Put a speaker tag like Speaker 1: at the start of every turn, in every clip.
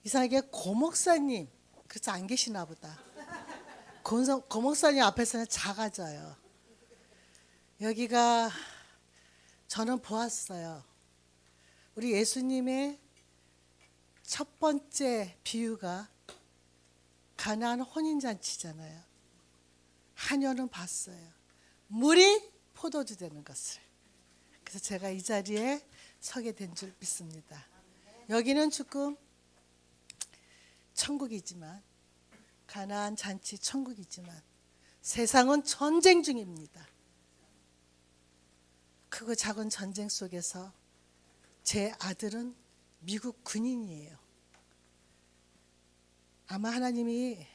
Speaker 1: 이상하게 고목사님, 그래서 안 계시나 보다. 고목사님 앞에서는 작아져요. 여기가 저는 보았어요. 우리 예수님의 첫 번째 비유가 가나안 혼인잔치잖아요. 하녀는 봤어요. 물이 포도주 되는 것을. 그래서 제가 이 자리에 서게 된 줄 믿습니다. 여기는 조금 천국이지만, 가나안 잔치 천국이지만 세상은 전쟁 중입니다. 크고 작은 전쟁 속에서 제 아들은 미국 군인이에요. 아마 하나님이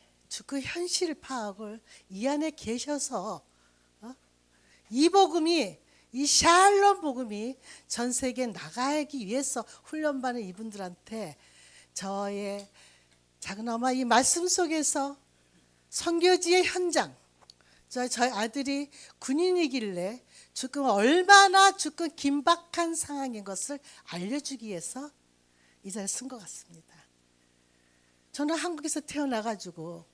Speaker 1: 그 현실 파악을 이 안에 계셔서 이 복음이, 이 샬롬 복음이 전 세계에 나가기 위해서 훈련받는 이분들한테 저의 작은엄마 이 말씀 속에서 선교지의 현장, 저희 아들이 군인이길래 조금 얼마나 조금 긴박한 상황인 것을 알려주기 위해서 이 자리에 쓴 것 같습니다. 저는 한국에서 태어나가지고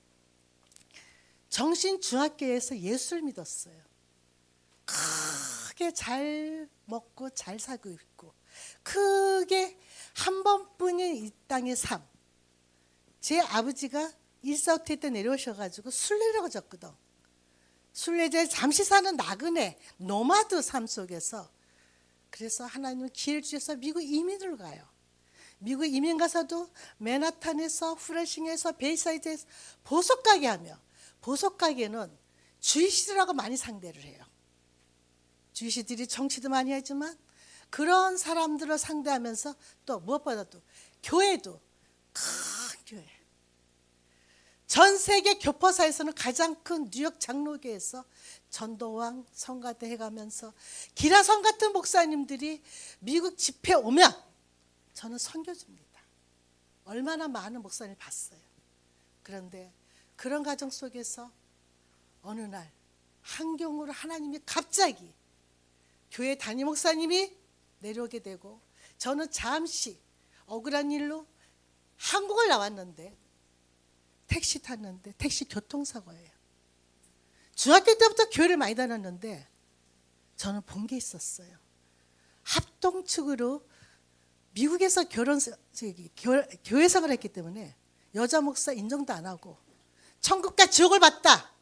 Speaker 1: 정신중학교에서 예수를 믿었어요. 크게 잘 먹고 잘 살고 있고, 크게 한 번뿐인 이 땅의 삶. 제 아버지가 일사후퇴 때 내려오셔가지고 순례라고 졌거든. 순례자에 잠시 사는 나그네 노마드 삶 속에서, 그래서 하나님은 기회를 주셔서 미국 이민을 가요. 미국 이민 가서도 맨하탄에서 후레싱에서 베이사이드에서 보석가게 하며, 보석가게는 주이시들하고 많이 상대를 해요. 주이시들이 정치도 많이 하지만 그런 사람들을 상대하면서 또 무엇보다도 교회도 큰 교회, 전 세계 교포사에서는 가장 큰 뉴욕 장로교에서 전도왕 성가대 해가면서 기라성 같은 목사님들이 미국 집회 오면 저는 선교줍니다. 얼마나 많은 목사님을 봤어요. 그런데 그런 가정 속에서 어느 날 한경으로 하나님이 갑자기 교회 담임 목사님이 내려오게 되고, 저는 잠시 억울한 일로 한국을 나왔는데 택시 탔는데 택시 교통사고예요. 중학교 때부터 교회를 많이 다녔는데 저는 본 게 있었어요. 합동측으로 미국에서 교회생활을 했기 때문에 여자 목사 인정도 안 하고 천국과 지옥을 봤다.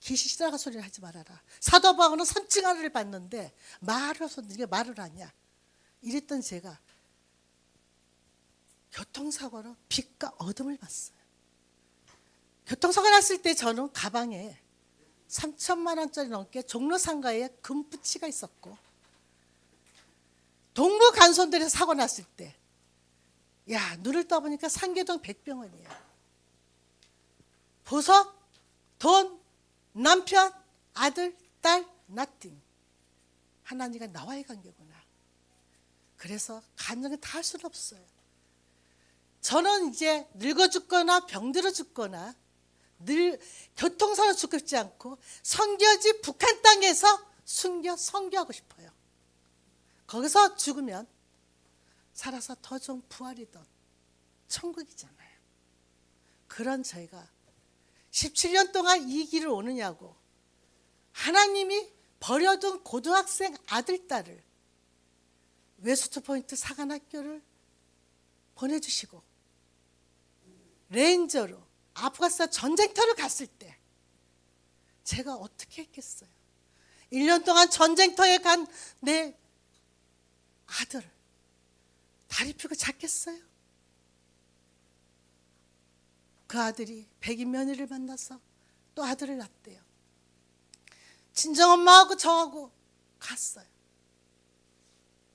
Speaker 1: 기시시라가 소리를 하지 말아라. 사도 바울은 선증하를 봤는데 말을 해서 네가 말을 하냐. 이랬던 제가 교통사고로 빛과 어둠을 봤어요. 교통사고 났을 때 저는 가방에 3천만 원짜리 넘게 종로상가에 금붙이가 있었고, 동부간선도에서 사고 났을 때 눈을 떠보니까 상계동 백병원이에요. 보석, 돈, 남편, 아들, 딸, nothing. 하나님과 나와의 관계구나. 그래서 간증을 다 할 수는 없어요. 저는 이제 늙어 죽거나 병들어 죽거나 늘 교통사고로 죽고 싶지 않고 선교지 북한 땅에서 순교 선교하고 싶어요. 거기서 죽으면 살아서 더 좋은 부활이던 천국이잖아요. 그런 저희가 17년 동안 이 길을 오느냐고 하나님이 버려둔 고등학생 아들, 딸을 웨스트포인트 사관학교를 보내주시고 레인저로 아프가니스탄 전쟁터를 갔을 때 제가 어떻게 했겠어요? 1년 동안 전쟁터에 간 내 아들 다리 펴고 잤겠어요? 그 아들이 백인 며느리를 만나서 또 아들을 낳았대요. 친정엄마하고 저하고 갔어요.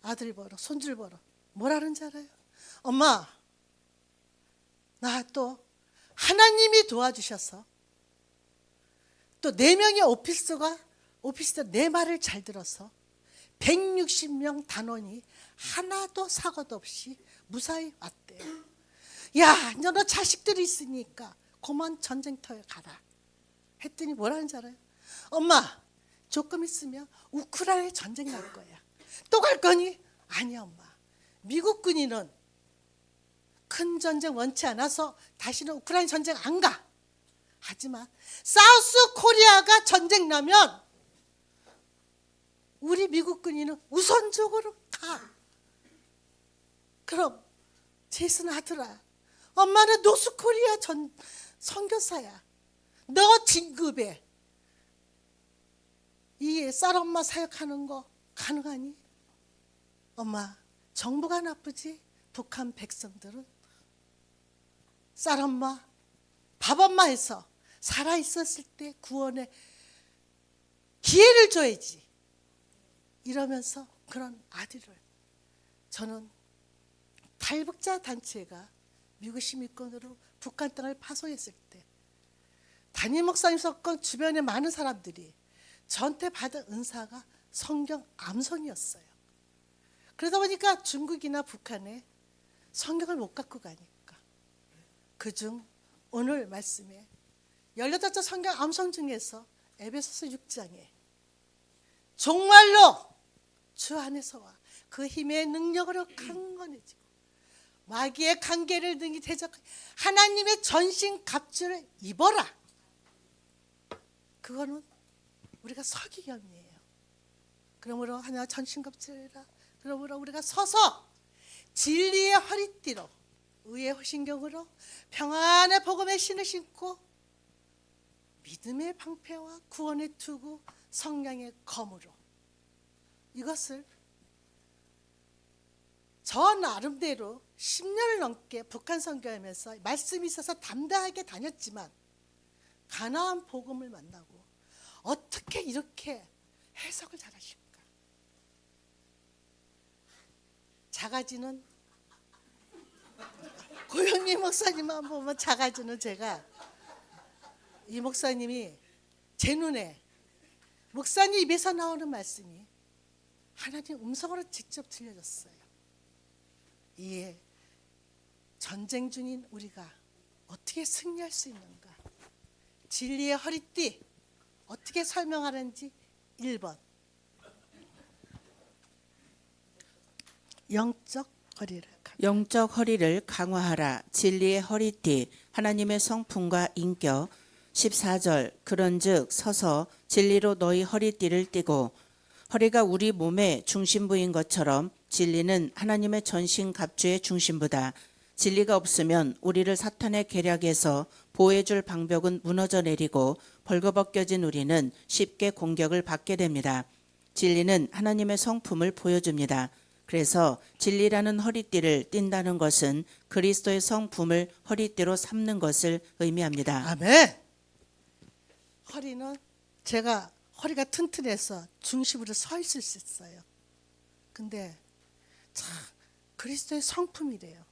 Speaker 1: 아들 보러, 손주를 보러. 뭐라는지 알아요? 엄마, 나 또 하나님이 도와주셔서 또 4명의 오피스터 내 말을 잘 들어서 160명 단원이 하나도 사고도 없이 무사히 왔대요. 야, 너 자식들이 있으니까 그만 전쟁터에 가라 했더니 뭐라는지 알아요? 엄마, 조금 있으면 우크라이나에 전쟁 날 거야. 또 갈 거니? 아니야 엄마, 미국 군인은 큰 전쟁 원치 않아서 다시는 우크라이나 전쟁 안 가. 하지만 사우스 코리아가 전쟁 나면 우리 미국 군인은 우선적으로 가. 그럼 제이슨 아들아, 엄마는 노스코리아 선교사야. 너 진급에 이 쌀엄마 사역하는 거 가능하니? 엄마, 정부가 나쁘지? 북한 백성들은 쌀엄마, 밥엄마 해서 살아있었을 때 구원의 기회를 줘야지. 이러면서 그런 아들을, 저는 탈북자 단체가 미국 시민권으로 북한 땅을 파송했을 때 담임 목사님 사건 주변에 많은 사람들이 저한테 받은 은사가 성경 암송이었어요. 그러다 보니까 중국이나 북한에 성경을 못 갖고 가니까 그중 오늘 말씀에 18자 성경 암송 중에서 에베소서 6장에 정말로 주 안에서와 그 힘의 능력으로 강건해지고 마귀의 관계를 등이 대적하여 하나님의 전신 갑주를 입어라. 그거는 우리가 서기경이에요. 그러므로 하나 전신 갑주라. 그러므로 우리가 서서 진리의 허리띠로 의의 호신경으로 평안의 복음의 신을 신고 믿음의 방패와 구원의 투구 성령의 검으로 이것을 저 나름대로 10년을 넘게 북한 선교하면서 말씀이 있어서 담대하게 다녔지만 가나안 복음을 만나고 어떻게 이렇게 해석을 잘하실까? 작아지는 고영민 목사님만 보면 작아지는 제가, 이 목사님이 제 눈에 목사님 입에서 나오는 말씀이 하나님 음성으로 직접 들려졌어요. 이에 전쟁 중인 우리가 어떻게 승리할 수 있는가? 진리의 허리띠 어떻게 설명하는지 1번
Speaker 2: 영적 허리를 강화하라. 진리의 허리띠 하나님의 성품과 인격. 14절 그런즉 서서 진리로 너희 허리띠를 띠고, 허리가 우리 몸의 중심부인 것처럼 진리는 하나님의 전신 갑주의 중심부다. 진리가 없으면 우리를 사탄의 계략에서 보호해줄 방벽은 무너져 내리고 벌거벗겨진 우리는 쉽게 공격을 받게 됩니다. 진리는 하나님의 성품을 보여줍니다. 그래서 진리라는 허리띠를 띈다는 것은 그리스도의 성품을 허리띠로 삼는 것을 의미합니다.
Speaker 1: 아멘. 허리는 제가 허리가 튼튼해서 중심으로 서 있을 수 있어요. 근데 참 그리스도의 성품이래요.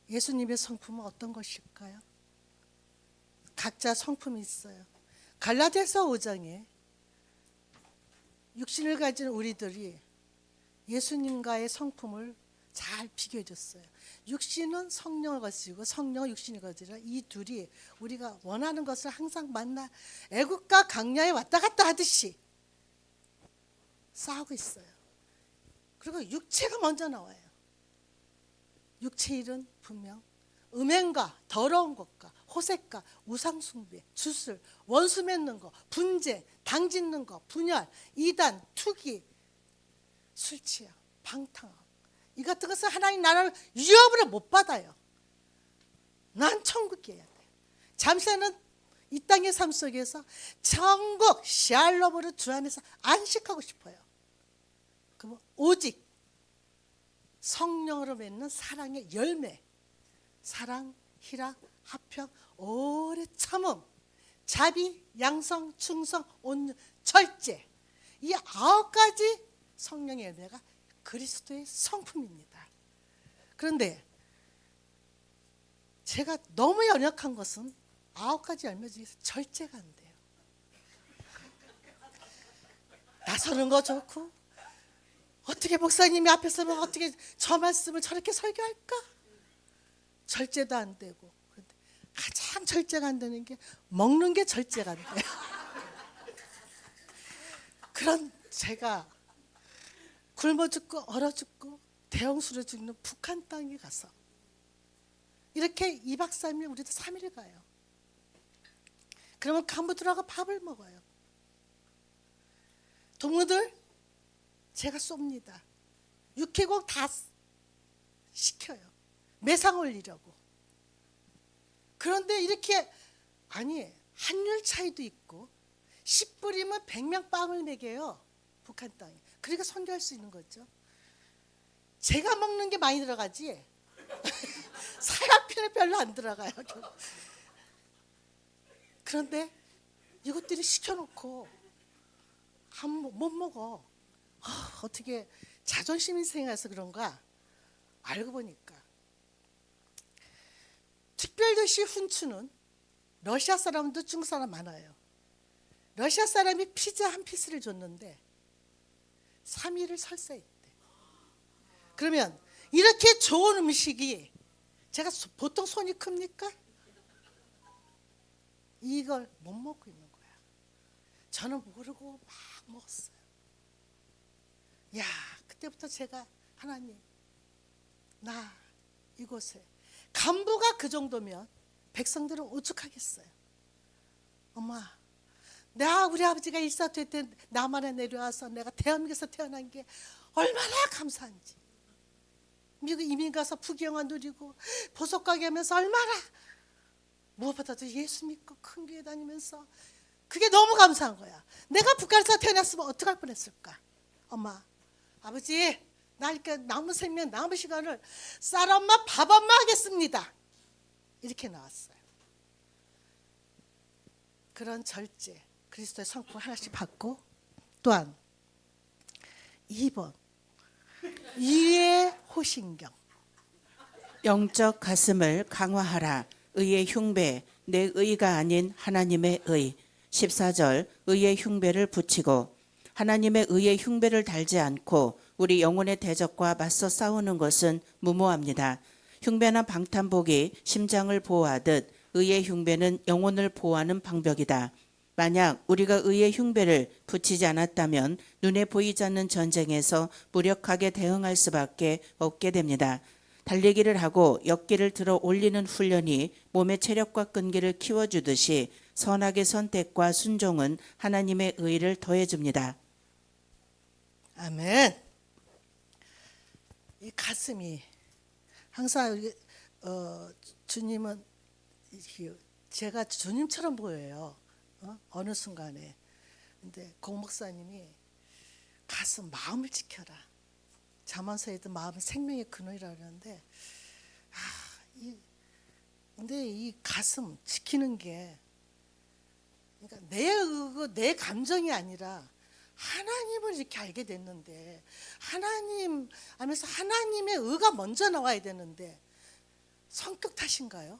Speaker 1: 예수님의 성품은 어떤 것일까요? 각자 성품이 있어요. 갈라디아서 5장에 육신을 가진 우리들이 예수님과의 성품을 잘 비교해 줬어요. 육신은 성령을 가지고 성령은 육신을 가지라. 이 둘이 우리가 원하는 것을 항상 만나 애국과 강야에 왔다 갔다 하듯이 싸우고 있어요. 그리고 육체가 먼저 나와요. 육체 일은 분명 음행과 더러운 것과 호색과 우상숭배, 주술, 원수 맺는 거, 분쟁, 당짓는 거, 분열, 이단, 투기, 술 취함, 방탕함, 이 같은 것은 하나님 나라를 유업으로 못 받아요. 난 천국에 해야 돼. 잠시는 이 땅의 삶 속에서 천국 샬롬으로 주 안에서 안식하고 싶어요. 그럼 오직 성령으로 맺는 사랑의 열매, 사랑, 희락, 화평, 오래 참음, 자비, 양성, 충성, 온유, 절제, 이 9가지 성령의 열매가 그리스도의 성품입니다. 그런데 제가 너무 연약한 것은 9가지 열매 중에서 절제가 안 돼요. 나서는 거 좋고 어떻게 목사님이 앞에 서면 어떻게 저 말씀을 저렇게 설교할까? 절제도 안 되고. 그런데 가장 절제가 안 되는 게 먹는 게 절제가 안 돼요. 그런 제가 굶어 죽고 얼어 죽고 대홍수로 죽는 북한 땅에 가서 이렇게 2박 3일 우리도 3일 가요. 그러면 간부들하고 밥을 먹어요. 동무들 제가 쏩니다. 육해공 다 시켜요. 매상 올리려고. 그런데 이렇게 아니 환율 차이도 있고 10불이면 100명 빵을 먹여요. 북한 땅에. 그러니까 선교할 수 있는 거죠. 제가 먹는 게 많이 들어가지 사약편에 별로 안 들어가요. 그런데 이것들이 시켜놓고 못 먹어. 어떻게 자존심이 생겨서 그런가 알고 보니까 특별도시 훈추는 러시아 사람도 중국 사람 많아요. 러시아 사람이 피자 한 피스를 줬는데 3일을 설사했대. 그러면 이렇게 좋은 음식이 제가 보통 손이 큽니까? 이걸 못 먹고 있는 거야. 저는 모르고 막 먹었어요. 야, 그때부터 제가 하나님, 나 이곳에 간부가 그 정도면 백성들은 오죽하겠어요. 엄마, 내가 우리 아버지가 일사퇴 때 남한에 내려와서 내가 대한민국에서 태어난 게 얼마나 감사한지. 미국 이민 가서 부경화 누리고 보석 가게 하면서 얼마나 무엇보다도 예수 믿고 큰 교회 다니면서 그게 너무 감사한 거야. 내가 북한에서 태어났으면 어떡할 뻔했을까. 엄마, 아버지, 나 이렇게 남은 생명 남은 시간을 쌀 엄마 밥 엄마 하겠습니다. 이렇게 나왔어요. 그런 절제 그리스도의 성품 하나씩 받고 또한 2번 이의 호신경.
Speaker 2: 영적 가슴을 강화하라. 의의 흉배, 내 의가 아닌 하나님의 의. 14절 의의 흉배를 붙이고. 하나님의 의의 흉배를 달지 않고 우리 영혼의 대적과 맞서 싸우는 것은 무모합니다. 흉배나 방탄복이 심장을 보호하듯 의의 흉배는 영혼을 보호하는 방벽이다. 만약 우리가 의의 흉배를 붙이지 않았다면 눈에 보이지 않는 전쟁에서 무력하게 대응할 수밖에 없게 됩니다. 달리기를 하고 역기를 들어 올리는 훈련이 몸의 체력과 끈기를 키워주듯이 선악의 선택과 순종은 하나님의 의를 더해줍니다.
Speaker 1: 아멘. 이 가슴이 항상 주님은 제가 주님처럼 보여요. 어느 순간에. 근데 공 목사님이 가슴 마음을 지켜라. 잠언서에도 마음은 생명의 근원이라 그러는데 근데 이 가슴 지키는 게 그러니까 내 의고 내 감정이 아니라 하나님을 이렇게 알게 됐는데 하나님 하면서 하나님의 의가 먼저 나와야 되는데 성격 탓인가요?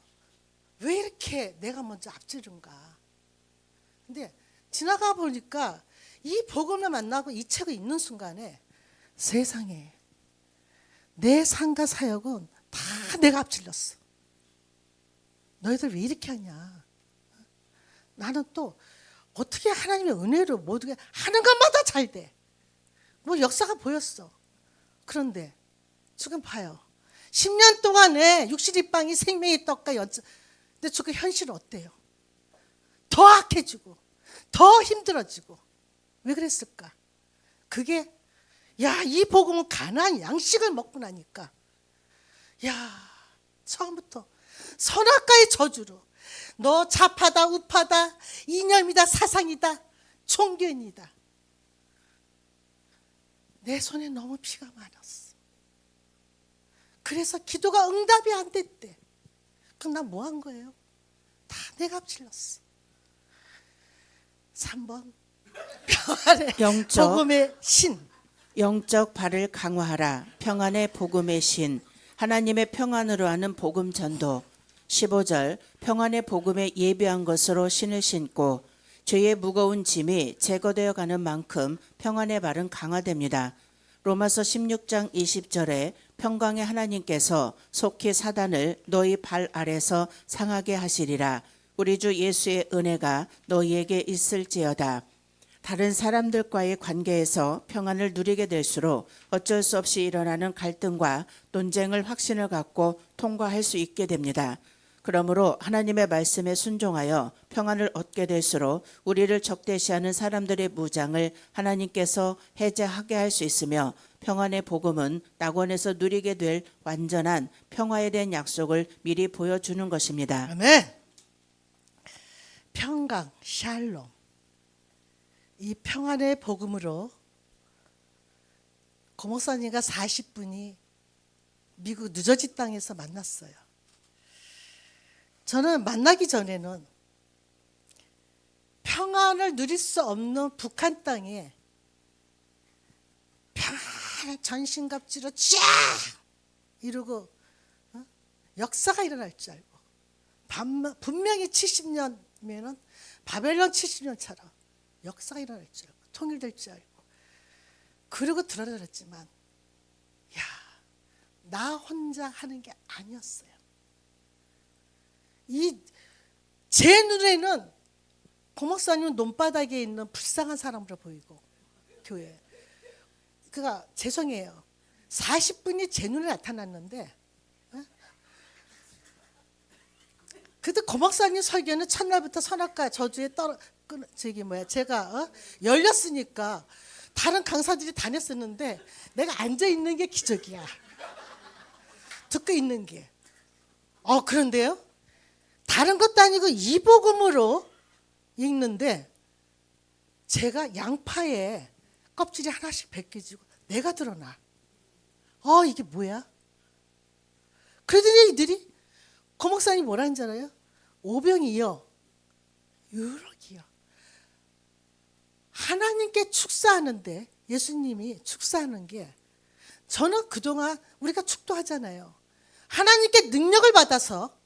Speaker 1: 왜 이렇게 내가 먼저 앞지른가? 근데 지나가 보니까 이 복음을 만나고 이 책을 읽는 순간에 세상에 내 삶과 사역은 다 내가 앞질렀어. 너희들 왜 이렇게 하냐? 나는 또 어떻게 하나님의 은혜로 모두가 하는 것마다 잘 돼. 뭐 역사가 보였어. 그런데 지금 봐요. 10년 동안에 육실이빵이 생명의 떡과 근데 지금 현실은 어때요? 더 악해지고 더 힘들어지고. 왜 그랬을까? 그게 이 복음은 가나안 양식을 먹고 나니까 처음부터 선악과의 저주로 너 좌파다 우파다 이념이다 사상이다 종교인이다. 내 손에 너무 피가 많았어. 그래서 기도가 응답이 안 됐대. 그럼 나 뭐 한 거예요? 다 내가 앞질렀어. 3번 평안의
Speaker 2: 영적
Speaker 1: 복음의 신.
Speaker 2: 영적 발을 강화하라. 평안의 복음의 신. 하나님의 평안으로 하는 복음 전도. 15절 평안의 복음에 예비한 것으로 신을 신고 죄의 무거운 짐이 제거되어 가는 만큼 평안의 발은 강화됩니다. 로마서 16장 20절에 평강의 하나님께서 속히 사단을 너희 발 아래서 상하게 하시리라. 우리 주 예수의 은혜가 너희에게 있을지어다. 다른 사람들과의 관계에서 평안을 누리게 될수록 어쩔 수 없이 일어나는 갈등과 논쟁을 확신을 갖고 통과할 수 있게 됩니다. 그러므로 하나님의 말씀에 순종하여 평안을 얻게 될수록 우리를 적대시하는 사람들의 무장을 하나님께서 해제하게 할 수 있으며 평안의 복음은 낙원에서 누리게 될 완전한 평화에 대한 약속을 미리 보여주는 것입니다.
Speaker 1: 아멘. 평강, 샬롬. 이 평안의 복음으로 고 목사님과 40분이 미국 뉴저지 땅에서 만났어요. 저는 만나기 전에는 평안을 누릴 수 없는 북한 땅에 평안의 전신갑주로 쫙 이러고 역사가 일어날 줄 알고 분명히 70년이면 바벨론 70년처럼 역사가 일어날 줄 알고 통일될 줄 알고 그러고 들어들었지만 나 혼자 하는 게 아니었어요. 제 눈에는 고 목사님은 논바닥에 있는 불쌍한 사람으로 보이고 교회. 그가 죄송해요. 40분이 제 눈에 나타났는데 그때 고 목사님 설교는 첫날부터 선악과 저주에 제가 열렸으니까 다른 강사들이 다녔었는데 내가 앉아 있는 게 기적이야. 듣고 있는 게. 그런데요. 다른 것도 아니고 이 복음으로 읽는데 제가 양파에 껍질이 하나씩 벗겨지고 내가 드러나. 이게 뭐야? 그러더니 이들이 고 목사님 뭐라는 줄 알아요? 오병이요. 유력이요. 하나님께 축사하는데 예수님이 축사하는 게 저는 그동안 우리가 축도하잖아요. 하나님께 능력을 받아서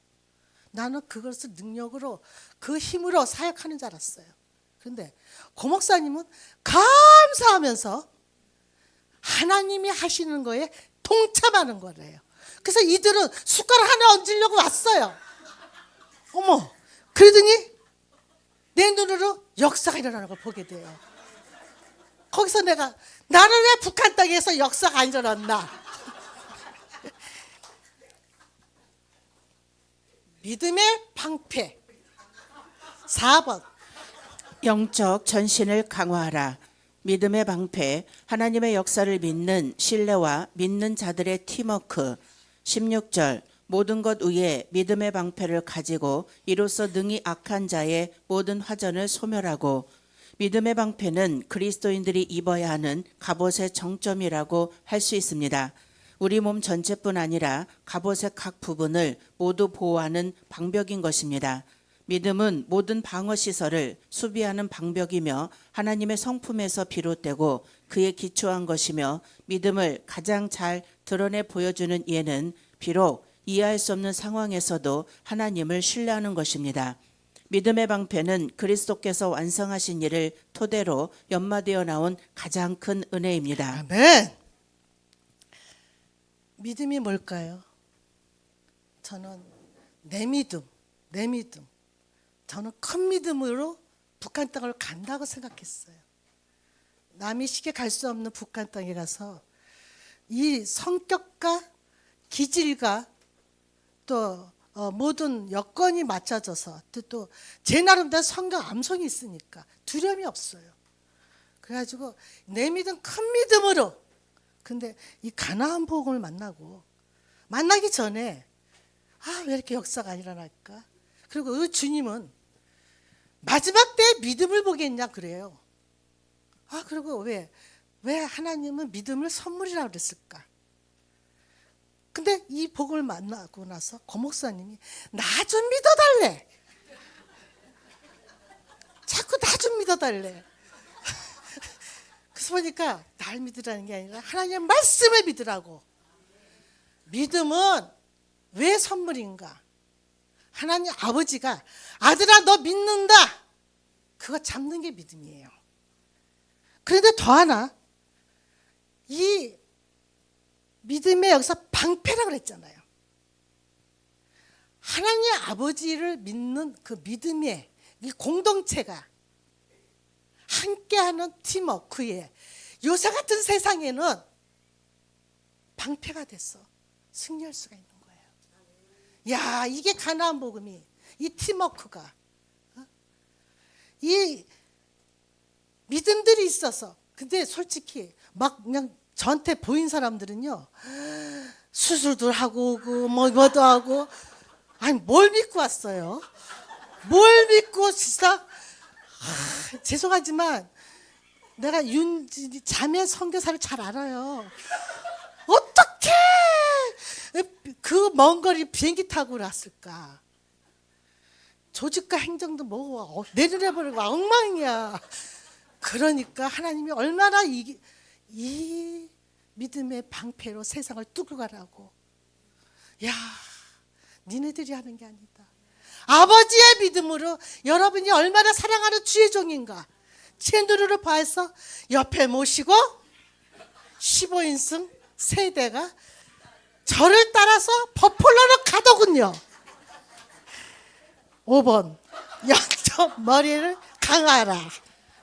Speaker 1: 나는 그것을 능력으로 그 힘으로 사역하는 줄 알았어요. 그런데 고 목사님은 감사하면서 하나님이 하시는 거에 동참하는 거래요. 그래서 이들은 숟가락 하나 얹으려고 왔어요. 어머, 그러더니 내 눈으로 역사가 일어나는 걸 보게 돼요. 거기서 나는 왜 북한 땅에서 역사가 안 일어났나? 믿음의 방패. 4번.
Speaker 2: 영적 전신을 강화하라. 믿음의 방패, 하나님의 역사를 믿는 신뢰와 믿는 자들의 팀워크. 16절. 모든 것 위에 믿음의 방패를 가지고 이로써 능히 악한 자의 모든 화전을 소멸하고. 믿음의 방패는 그리스도인들이 입어야 하는 갑옷의 정점이라고 할 수 있습니다. 우리 몸 전체뿐 아니라 갑옷의 각 부분을 모두 보호하는 방벽인 것입니다. 믿음은 모든 방어 시설을 수비하는 방벽이며 하나님의 성품에서 비롯되고 그에 기초한 것이며 믿음을 가장 잘 드러내 보여주는 예는 비록 이해할 수 없는 상황에서도 하나님을 신뢰하는 것입니다. 믿음의 방패는 그리스도께서 완성하신 일을 토대로 연마되어 나온 가장 큰 은혜입니다.
Speaker 1: 아멘. 믿음이 뭘까요? 저는 내 믿음. 저는 큰 믿음으로 북한 땅을 간다고 생각했어요. 남이 쉽게 갈 수 없는 북한 땅에 가서 이 성격과 기질과 또 모든 여건이 맞춰져서 또 제 나름대로 성경 암송이 있으니까 두려움이 없어요. 그래가지고 내 믿음 큰 믿음으로. 근데 이 가나안 복음을 만나기 전에 왜 이렇게 역사가 안 일어날까? 그리고 그 주님은 마지막 때 믿음을 보겠냐 그래요. 그리고 왜 하나님은 믿음을 선물이라고 그랬을까? 근데 이 복음을 만나고 나서 고 목사님이 나 좀 믿어달래. 자꾸 나 좀 믿어달래. 그래서 보니까 날 믿으라는 게 아니라 하나님의 말씀을 믿으라고. 믿음은 왜 선물인가? 하나님 아버지가 아들아 너 믿는다. 그거 잡는 게 믿음이에요. 그런데 더 하나 이 믿음의 여기서 방패라고 그랬잖아요. 하나님 아버지를 믿는 그 믿음의 이 공동체가 함께하는 팀워크에 요새 같은 세상에는 방패가 돼서 승리할 수가 있는 거예요. 야, 이게 가나안 복음이, 이 팀워크가, 이 믿음들이 있어서. 근데 솔직히 막 그냥 저한테 보인 사람들은요, 수술도 하고 오고 뭐도 하고, 아니 뭘 믿고 왔어요? 뭘 믿고 진짜. 죄송하지만 내가 윤진이 자매 선교사를 잘 알아요. 어떻게 그 먼 거리 비행기 타고 왔을까? 조직과 행정도 뭐 내려내버리고 엉망이야. 그러니까 하나님이 얼마나 이 믿음의 방패로 세상을 뚫고 가라고. 야, 니네들이 하는 게 아니다. 아버지의 믿음으로 여러분이 얼마나 사랑하는 주의 종인가. 제 눈으로 봐서 옆에 모시고 15인승 세대가 저를 따라서 버폴로로 가더군요. 5번 영적 머리를 강화하라.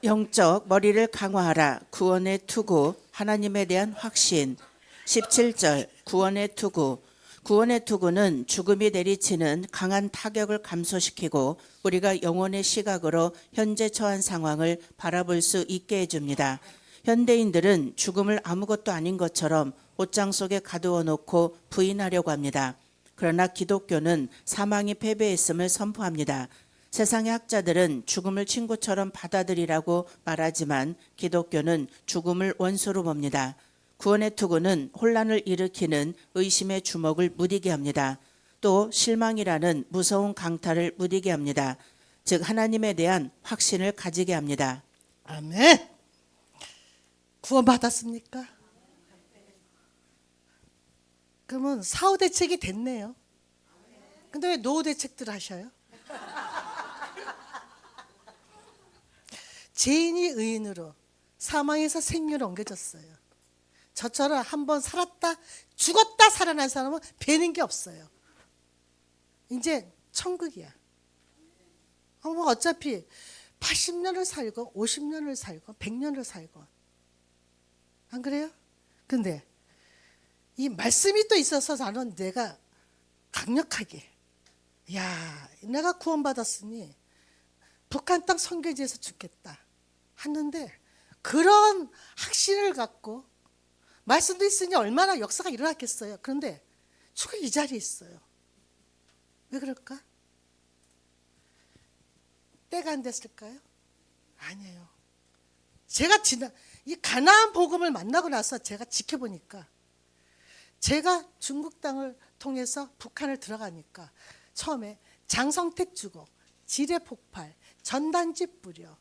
Speaker 2: 영적 머리를 강화하라. 구원의 투구, 하나님에 대한 확신. 17절 구원의 투구. 구원의 투구는 죽음이 내리치는 강한 타격을 감소시키고 우리가 영혼의 시각으로 현재 처한 상황을 바라볼 수 있게 해줍니다. 현대인들은 죽음을 아무것도 아닌 것처럼 옷장 속에 가두어 놓고 부인하려고 합니다. 그러나 기독교는 사망이 패배했음을 선포합니다. 세상의 학자들은 죽음을 친구처럼 받아들이라고 말하지만 기독교는 죽음을 원수로 봅니다. 구원의 투구는 혼란을 일으키는 의심의 주먹을 무디게 합니다. 또 실망이라는 무서운 강타를 무디게 합니다. 즉 하나님에 대한 확신을 가지게 합니다.
Speaker 1: 아멘. 구원받았습니까? 그러면 사후 대책이 됐네요. 근데 왜 노후 대책들 하셔요? 죄인이 의인으로 사망에서 생명을 옮겨졌어요. 저처럼 한번 살았다 죽었다 살아난 사람은 배는 게 없어요. 이제 천국이야. 뭐 어차피 80년을 살고 50년을 살고 100년을 살고 안 그래요? 근데 이 말씀이 또 있어서 나는 내가 강력하게 야, 내가 구원받았으니 북한 땅 선교지에서 죽겠다 하는데 그런 확신을 갖고 말씀도 있으니 얼마나 역사가 일어났겠어요. 그런데 죽을 이 자리에 있어요. 왜 그럴까? 때가 안 됐을까요? 아니에요. 제가 이 가나안 복음을 만나고 나서 제가 지켜보니까 제가 중국 땅을 통해서 북한을 들어가니까 처음에 장성택 주고 지뢰 폭발, 전단지 뿌려,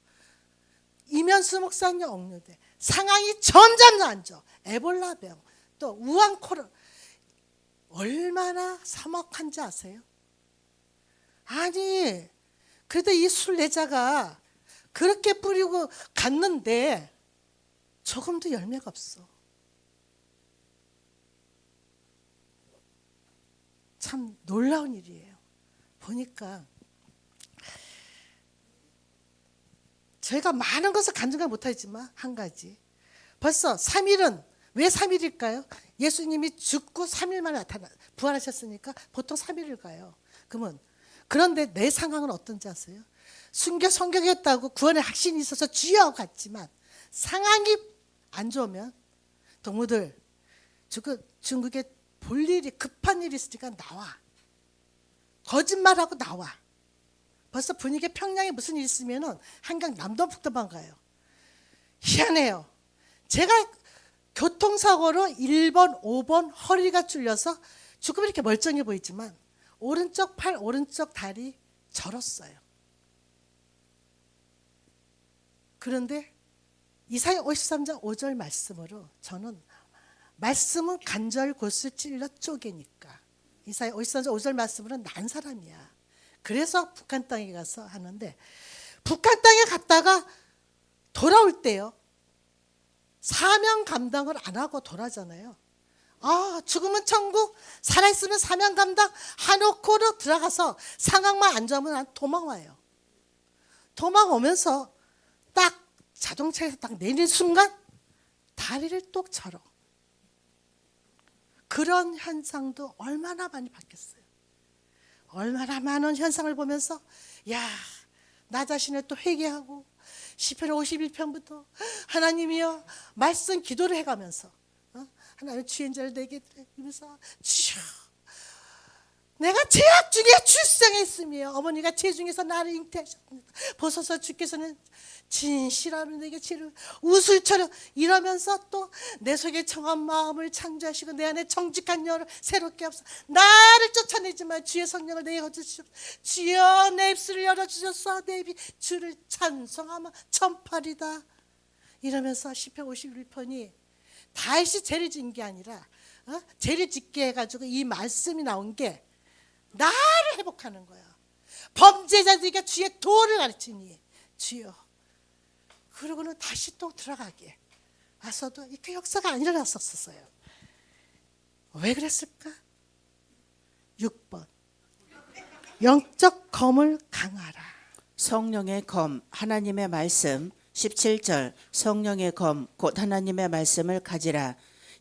Speaker 1: 이면수 목사님 억류대, 상황이 점점 안 좋아. 에볼라병, 또 우한 코로나 얼마나 사막한지 아세요? 아니 그래도 이 순례자가 그렇게 뿌리고 갔는데 조금도 열매가 없어. 참 놀라운 일이에요. 보니까 저희가 많은 것을 간증을 못하지만 한 가지, 벌써 3일은 왜 3일일까요? 예수님이 죽고 3일 만에 부활하셨으니까 보통 3일을 가요. 그런데 내 상황은 어떤지 아세요? 순교 성경했다고 구원의 확신이 있어서 주여 갔지만 상황이 안 좋으면 동무들 중국에 볼 일이 급한 일이 있으니까 나와. 거짓말하고 나와. 벌써 분위기에 평양에 무슨 일 있으면 한강 남도북도만 가요. 희한해요. 제가 교통사고로 1번, 5번 허리가 찔려서 조금 이렇게 멀쩡해 보이지만 오른쪽 팔, 오른쪽 다리 절었어요. 그런데 이사야 53장 5절 말씀으로 저는 말씀은 간절 골수 찔러 쪼개니까 이사야 53장 5절 말씀으로 난 사람이야. 그래서 북한 땅에 가서 하는데 북한 땅에 갔다가 돌아올 때요. 사명 감당을 안 하고 돌아잖아요. 아, 죽으면 천국, 살아있으면 사명 감당 하놓고로 들어가서 상황만 안 좋으면 도망와요. 도망오면서 딱 자동차에서 딱 내리는 순간 다리를 똑 절어. 그런 현상도 얼마나 많이 바뀌었어요. 얼마나 많은 현상을 보면서 야, 나 자신을 또 회개하고 시편 51편부터 하나님이여 말씀 기도를 해가면서 하나님 주인 자를 내게 드리면서 주여 내가 죄악 중에 출생했으며 어머니가 죄 중에서 나를 잉태하셨습니다. 보소서 주께서는 진실함을 내게 치루 우술처럼 이러면서 또 내 속에 청한 마음을 창조하시고 내 안에 정직한 영을 새롭게 하소서. 나를 쫓아내지만 주의 성령을 내게 거두시옵소서. 주여 내 입술을 열어주셔서 내 입이 주를 찬송하며 천팔이다. 이러면서 시편 51편이 다시 죄를 지은 게 아니라 죄를 짓게 해가지고 이 말씀이 나온 게 나를 회복하는 거야. 범죄자들에게 주의 도를 가르치니 주여. 그러고는 다시 또 들어가게 와서도 이렇게 역사가 안 일어났었어요. 왜 그랬을까? 6번 영적 검을 강하라.
Speaker 2: 성령의 검 하나님의 말씀. 17절 성령의 검 곧 하나님의 말씀을 가지라.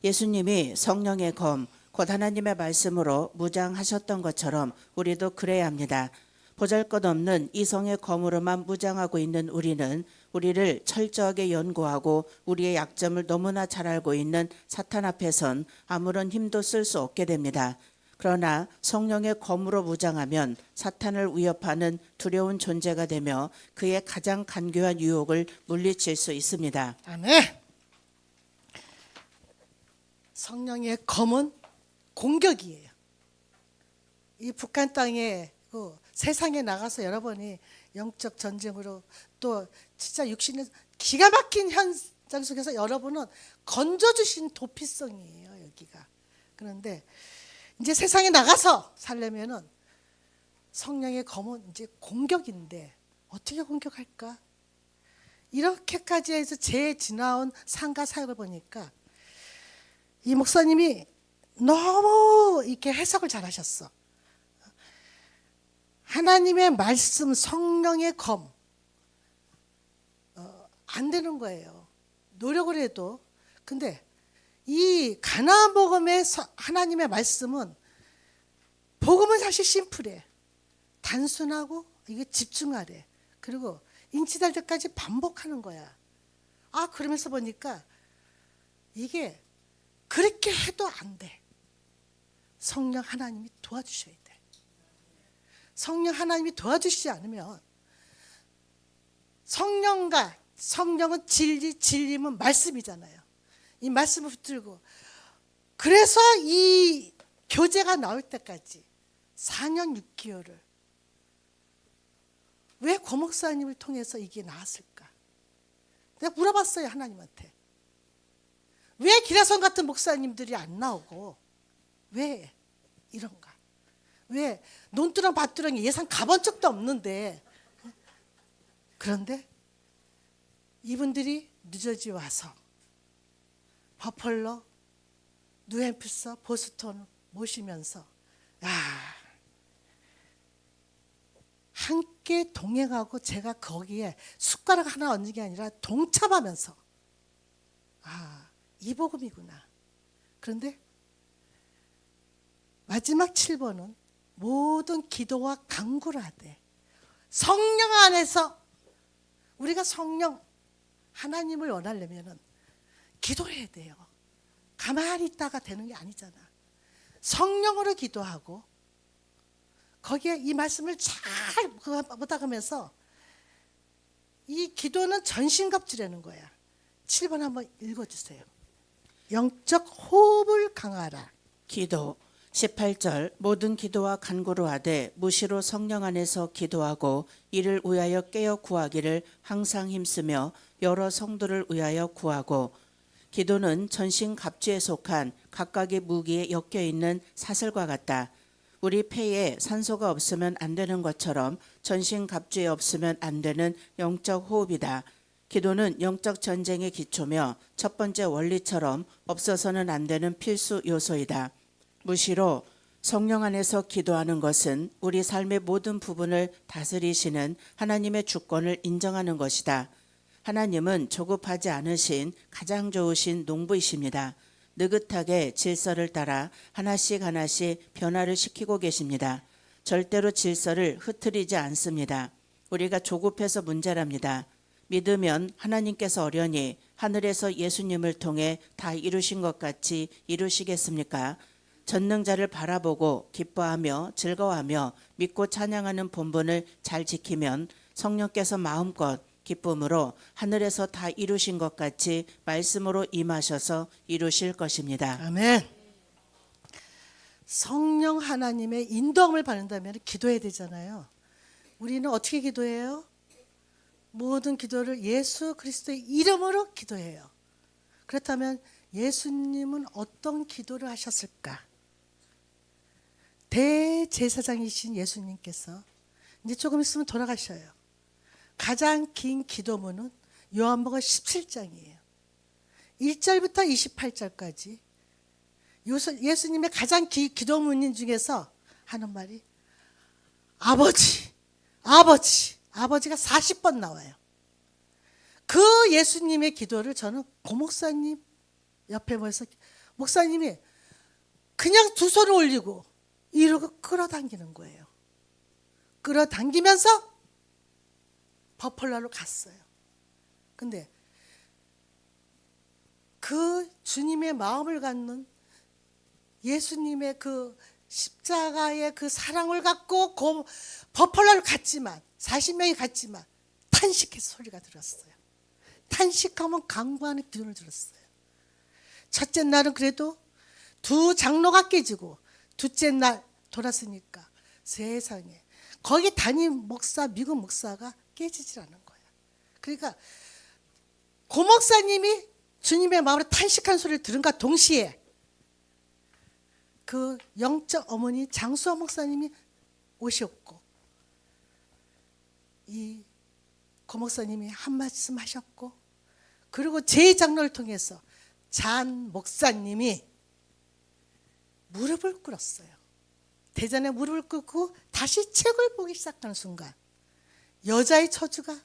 Speaker 2: 예수님이 성령의 검 곧 하나님의 말씀으로 무장하셨던 것처럼 우리도 그래야 합니다. 보잘것없는 이성의 검으로만 무장하고 있는 우리는 우리를 철저하게 연구하고 우리의 약점을 너무나 잘 알고 있는 사탄 앞에선 아무런 힘도 쓸 수 없게 됩니다. 그러나 성령의 검으로 무장하면 사탄을 위협하는 두려운 존재가 되며 그의 가장 간교한 유혹을 물리칠 수 있습니다.
Speaker 1: 아멘. 성령의 검은 공격이에요. 이 북한 땅에 세상에 나가서 여러분이 영적 전쟁으로 또 진짜 육신의 기가 막힌 현장 속에서 여러분은 건져주신 도피성이에요, 여기가. 그런데 이제 세상에 나가서 살려면은 성령의 검은 이제 공격인데 어떻게 공격할까? 이렇게까지 해서 제 지나온 삶과 사역을 보니까 이 목사님이 너무 이렇게 해석을 잘하셨어. 하나님의 말씀, 성령의 검 안 되는 거예요. 노력을 해도. 근데 이 가나안 복음의 하나님의 말씀은 복음은 사실 심플해. 단순하고 이게 집중하래. 그리고 인치될 때까지 반복하는 거야. 그러면서 보니까 이게 그렇게 해도 안 돼. 성령 하나님이 도와주셔야 돼. 성령 하나님이 도와주시지 않으면 성령은 진리면 말씀이잖아요. 이 말씀을 붙들고 그래서 이 교재가 나올 때까지 4년 6개월을 왜 고목사님을 통해서 이게 나왔을까? 내가 물어봤어요, 하나님한테. 왜 기라성 같은 목사님들이 안 나오고 왜 이런가? 왜 논두렁 밭두렁이 예산 가본 적도 없는데 그런데 이분들이 뉴저지 와서 버펄러, 뉴햄프셔, 보스턴 모시면서 함께 동행하고 제가 거기에 숟가락 하나 얹는 게 아니라 동참하면서 이 복음이구나. 그런데 마지막 7번은 모든 기도와 간구를 하되 성령 안에서 우리가 성령 하나님을 원하려면 기도를 해야 돼요. 가만히 있다가 되는 게 아니잖아. 성령으로 기도하고 거기에 이 말씀을 잘 묻어가면서 이 기도는 전신갑주라는 거야. 7번 한번 읽어주세요. 영적 호흡을 강하라.
Speaker 2: 기도 18절 모든 기도와 간구로 하되 무시로 성령 안에서 기도하고 이를 위하여 깨어 구하기를 항상 힘쓰며 여러 성도를 위하여 구하고. 기도는 전신갑주에 속한 각각의 무기에 엮여 있는 사슬과 같다. 우리 폐에 산소가 없으면 안 되는 것처럼 전신갑주에 없으면 안 되는 영적 호흡이다. 기도는 영적 전쟁의 기초며 첫 번째 원리처럼 없어서는 안 되는 필수 요소이다. 무시로 성령 안에서 기도하는 것은 우리 삶의 모든 부분을 다스리시는 하나님의 주권을 인정하는 것이다. 하나님은 조급하지 않으신 가장 좋으신 농부이십니다. 느긋하게 질서를 따라 하나씩 하나씩 변화를 시키고 계십니다. 절대로 질서를 흐트리지 않습니다. 우리가 조급해서 문제랍니다. 믿으면 하나님께서 어련히 하늘에서 예수님을 통해 다 이루신 것 같이 이루시겠습니까? 전능자를 바라보고 기뻐하며 즐거워하며 믿고 찬양하는 본분을 잘 지키면 성령께서 마음껏 기쁨으로 하늘에서 다 이루신 것 같이 말씀으로 임하셔서 이루실 것입니다.
Speaker 1: 아멘. 성령 하나님의 인도함을 받는다면 기도해야 되잖아요. 우리는 어떻게 기도해요? 모든 기도를 예수 그리스도의 이름으로 기도해요. 그렇다면 예수님은 어떤 기도를 하셨을까? 대제사장이신 예수님께서 이제 조금 있으면 돌아가셔요. 가장 긴 기도문은 요한복음 17장이에요. 1절부터 28절까지 예수님의 가장 기도문 중에서 하는 말이 아버지, 아버지, 아버지가 40번 나와요. 그 예수님의 기도를 저는 고목사님 옆에 모여서 목사님이 그냥 두 손을 올리고 이러고 끌어당기는 거예요. 끌어당기면서 버펄라로 갔어요. 근데 그 주님의 마음을 갖는 예수님의 그 십자가의 그 사랑을 갖고 버펄라로 갔지만 40명이 갔지만 탄식해서 소리가 들었어요. 탄식하면 강구하는 기도를 들었어요. 첫째 날은 그래도 두 장로가 깨지고 둘째 날 돌았으니까 세상에 거기 담임 목사 미국 목사가 깨지질 않은 거야. 그러니까 고 목사님이 주님의 마음으로 탄식한 소리를 들은가 동시에 그 영적 어머니 장수호 목사님이 오셨고 이 고 목사님이 한 말씀 하셨고 그리고 제 장로를 통해서 잔 목사님이 무릎을 꿇었어요. 대전에 무릎을 꿇고 다시 책을 보기 시작하는 순간 여자의 저주가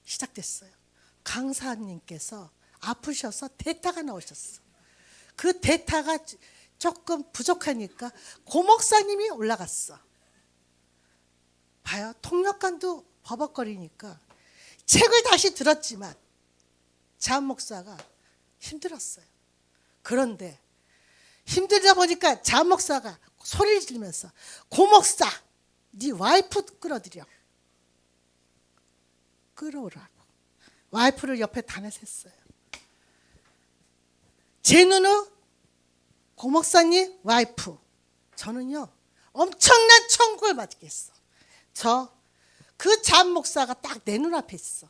Speaker 1: 시작됐어요. 강사님께서 아프셔서 대타가 나오셨어. 그 대타가 조금 부족하니까 고 목사님이 올라갔어. 봐요. 통역관도 버벅거리니까 책을 다시 들었지만 잔 목사가 힘들었어요. 그런데 힘들다 보니까 잔 목사가 소리를 지르면서 고 목사 네 와이프 끌어들여. 끌어오라고. 와이프를 옆에 다내셨어요. 제 눈은 고 목사님 와이프. 저는요 엄청난 천국을 맞겠어. 그 잔 목사가 딱 내 눈앞에 있어.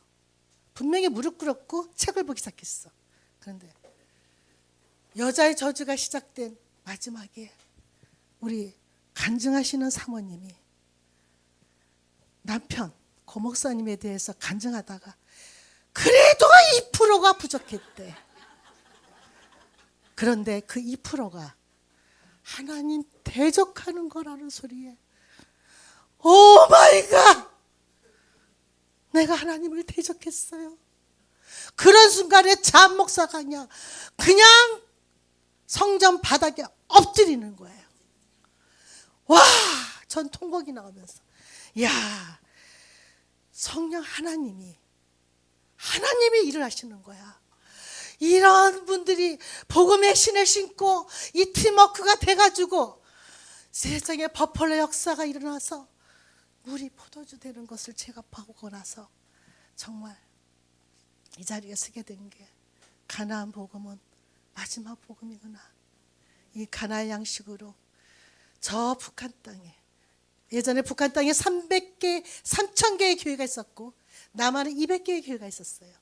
Speaker 1: 분명히 무릎 꿇었고 책을 보기 시작했어. 그런데 여자의 저주가 시작된 마지막에 우리 간증하시는 사모님이 남편 고 목사님에 대해서 간증하다가 그래도 2%가 부족했대. 그런데 그 2%가 하나님 대적하는 거라는 소리에 오 마이 갓! 내가 하나님을 대적했어요. 그런 순간에 잔 목사가 그냥 성전 바닥에 엎드리는 거예요. 와! 전 통곡이 나오면서 야, 성령 하나님이 일을 하시는 거야. 이런 분들이 복음의 신을 신고 이 팀워크가 돼가지고 세상에 버펄러 역사가 일어나서 물이 포도주 되는 것을 제가 보고 나서 정말 이 자리에 서게 된 게 가나안 복음은 마지막 복음이구나. 이 가나안 양식으로 저 북한 땅에 예전에 북한 땅에 3,000개의 교회가 있었고 남한에 200개의 교회가 있었어요.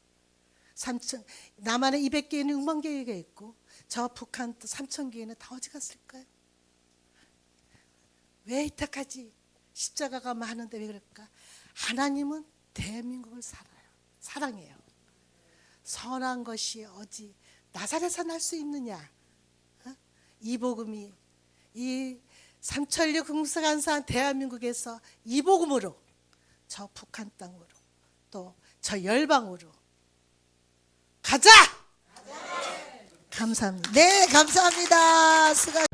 Speaker 1: 남한에 200개에는 음반교회가 있고 저 북한 3,000개에는 다 어디 갔을까요? 왜 이때까지 십자가가 많은데 왜 그럴까? 하나님은 대한민국을 사랑해요. 선한 것이 어디 나사렛에서 날 수 있느냐? 이 복음이 이 삼천리 금수강산 대한민국에서 이 복음으로 저 북한 땅으로 또 저 열방으로 가자. 감사합니다.
Speaker 3: 네, 감사합니다. 수고.